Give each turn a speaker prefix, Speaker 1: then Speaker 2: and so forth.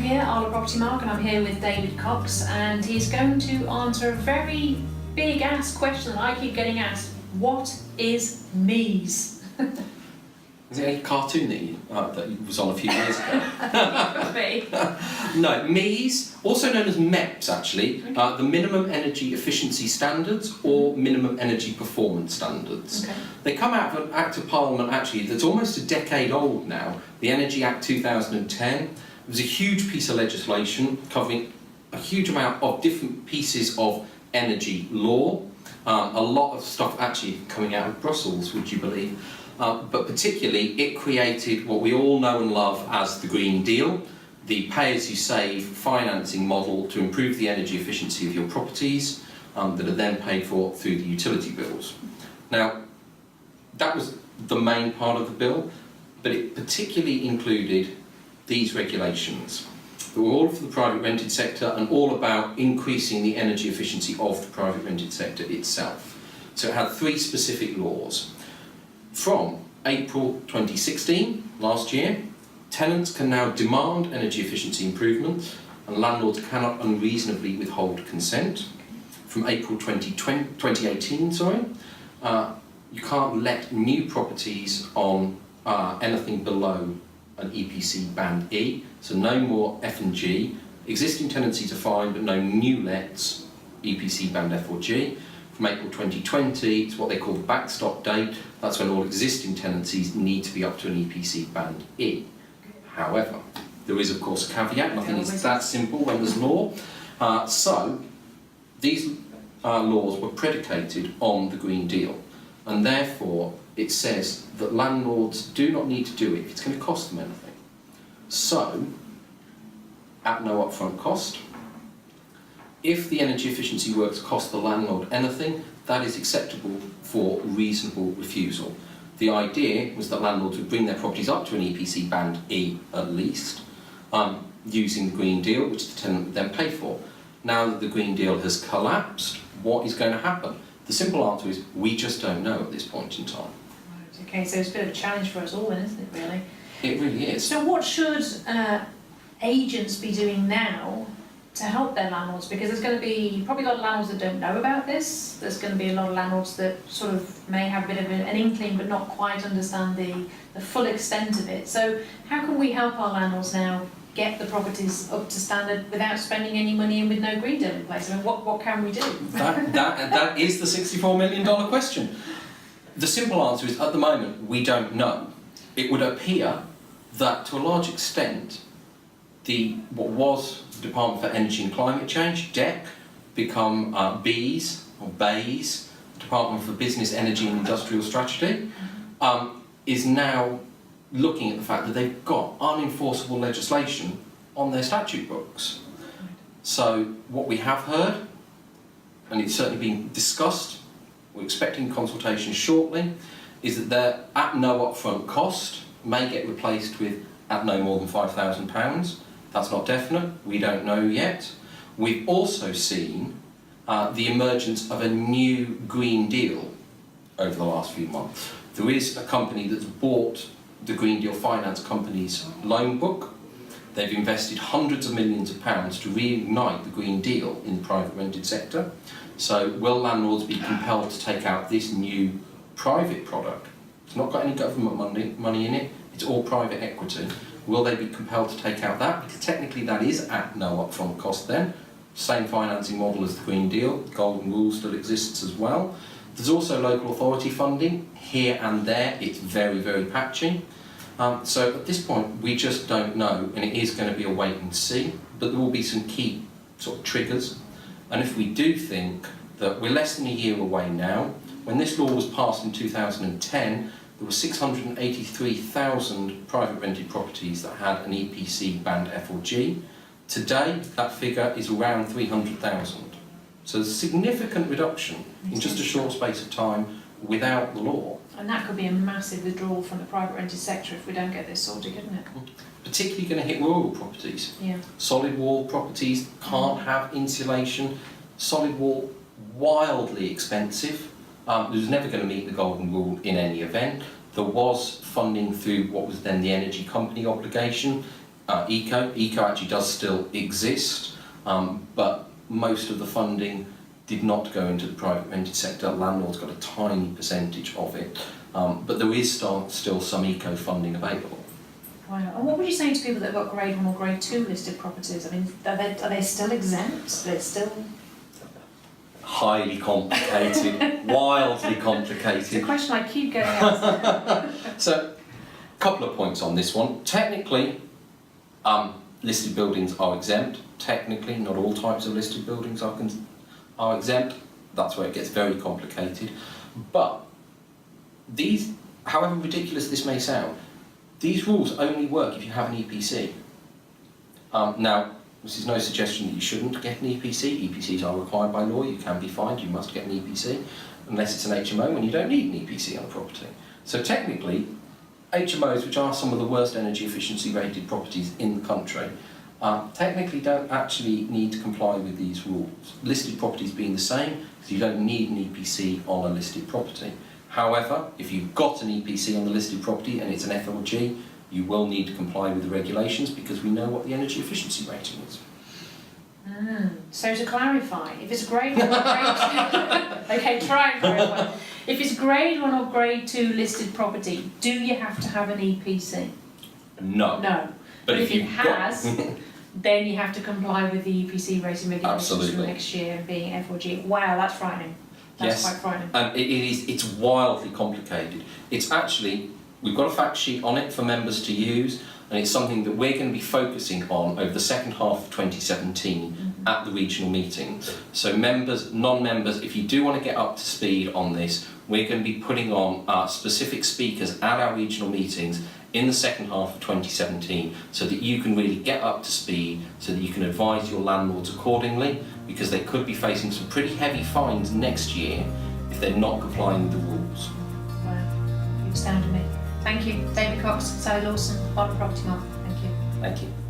Speaker 1: here, ARLA Property Mark, and I'm here with David Cox, and he's going to answer a very big asked question that I keep getting asked. What is MEES?
Speaker 2: Is it a cartoon that was on a few years ago?
Speaker 1: Could be.
Speaker 2: No, MEES, also known as MEPS actually, the Minimum Energy Efficiency Standards or Minimum Energy Performance Standards.
Speaker 1: Okay.
Speaker 2: They come out of an Act of Parliament actually that's almost a decade old now, the Energy Act 2010. It was a huge piece of legislation covering a huge amount of different pieces of energy law. A lot of stuff actually coming out of Brussels, would you believe? But particularly it created what we all know and love as the Green Deal, the pay-as-you-save financing model to improve the energy efficiency of your properties that are then paid for through the utility bills. Now, that was the main part of the bill, but it particularly included these regulations that were all for the private rented sector and all about increasing the energy efficiency of the private rented sector itself. So it had three specific laws. From April 2016, last year, tenants can now demand energy efficiency improvements and landlords cannot unreasonably withhold consent. From April 2018, you can't let new properties on anything below an EPC band E, so no more F and G. Existing tenancies are fine, but no new lets, EPC band F or G. From April 2020, it's what they call the backstop date. That's when all existing tenancies need to be up to an EPC band E. However, there is of course a caveat, nothing is that simple when there's law. So these laws were predicated on the Green Deal, and therefore it says that landlords do not need to do it if it's going to cost them anything. So, at no upfront cost, if the energy efficiency works cost the landlord anything, that is acceptable for reasonable refusal. The idea was that landlords would bring their properties up to an EPC band E at least, using the Green Deal, which the tenant would then pay for. Now that the Green Deal has collapsed, what is going to happen? The simple answer is we just don't know at this point in time.
Speaker 1: Right, okay, so it's a bit of a challenge for us all then, isn't it, really?
Speaker 2: It really is.
Speaker 1: So what should agents be doing now to help their landlords? Because there's going to be probably a lot of landlords that don't know about this. There's going to be a lot of landlords that sort of may have a bit of an inkling but not quite understand the full extent of it. So how can we help our landlords now get the properties up to standard without spending any money and with no Green Deal in place? I mean, what can we do?
Speaker 2: That is the $64 million question. The simple answer is, at the moment, we don't know. It would appear that, to a large extent, what was the Department for Energy and Climate Change, DEC, become BEES, or BEIS, Department for Business, Energy and Industrial Strategy, is now looking at the fact that they've got unenforceable legislation on their statute books. So what we have heard, and it's certainly been discussed, we're expecting consultation shortly, is that they're at no upfront cost, may get replaced with at no more than £5,000. That's not definite, we don't know yet. We've also seen the emergence of a new Green Deal over the last few months. There is a company that's bought the Green Deal finance company's loan book. They've invested hundreds of millions of pounds to reignite the Green Deal in the private rented sector. So will landlords be compelled to take out this new private product? It's not got any government money in it, it's all private equity. Will they be compelled to take out that? Because technically that is at no upfront cost then. Same financing model as the Green Deal, the Golden Rule still exists as well. There's also local authority funding, here and there, it's very, very patchy. So at this point, we just don't know, and it is going to be a wait and see, but there will be some key sort of triggers. And if we do think that we're less than a year away now, when this law was passed in 2010, there were 683,000 private rented properties that had an EPC band F or G. Today, that figure is around 300,000. So there's a significant reduction in just a short space of time without the law.
Speaker 1: And that could be a massive withdrawal from the private rented sector if we don't get this sorted, couldn't it?
Speaker 2: Particularly going to hit rural properties.
Speaker 1: Yeah.
Speaker 2: Solid wall properties can't have insulation. Solid wall, wildly expensive. It was never going to meet the Golden Rule in any event. There was funding through what was then the energy company obligation. Eco. Eco actually does still exist, but most of the funding did not go into the private rented sector. Landlords got a tiny percentage of it, but there is still some eco funding available.
Speaker 1: Wow. And what would you say to people that have got grade 1 or grade 2 listed properties? I mean, are they still exempt? They're still...
Speaker 2: Highly complicated, wildly
Speaker 1: It's a
Speaker 2: complicated.
Speaker 1: question I keep getting asked.
Speaker 2: So, a couple of points on this one. Technically, listed buildings are exempt. Technically, not all types of listed buildings are exempt. That's where it gets very complicated. But these, however ridiculous this may sound, these rules only work if you have an EPC. Now, this is no suggestion that you shouldn't get an EPC. EPCs are required by law. You can be fined. You must get an EPC, unless it's an HMO, and you don't need an EPC on a property. So technically, HMOs, which are some of the worst energy efficiency rated properties in the country, technically don't actually need to comply with these rules. Listed properties being the same, because you don't need an EPC on a listed property. However, if you've got an EPC on the listed property and it's an FLG, you will need to comply with the regulations because we know what the energy efficiency rating is.
Speaker 1: So to clarify, if it's grade 1 or grade 2... Okay, try and clarify. If it's grade 1 or grade 2 listed property, do you have to have an EPC?
Speaker 2: No.
Speaker 1: No. But if it has, then you have to comply with the EPC rating regulations from next year being FLG. Wow, that's frightening. That's quite frightening.
Speaker 2: And it's wildly complicated. It's actually, we've got a fact sheet on it for members to use, and it's something that we're going to be focusing on over the second half of 2017 at the regional meeting. So members, non-members, if you do want to get up to speed on this, we're going to be putting on specific speakers at our regional meetings in the second half of 2017 so that you can really get up to speed, so that you can advise your landlords accordingly, because they could be facing some pretty heavy fines next year if they're not complying with the rules.
Speaker 1: Wow, you've astounded me. Thank you, David Cox, Sally Lawson, Bottom Property Market. Thank you.
Speaker 2: Thank you.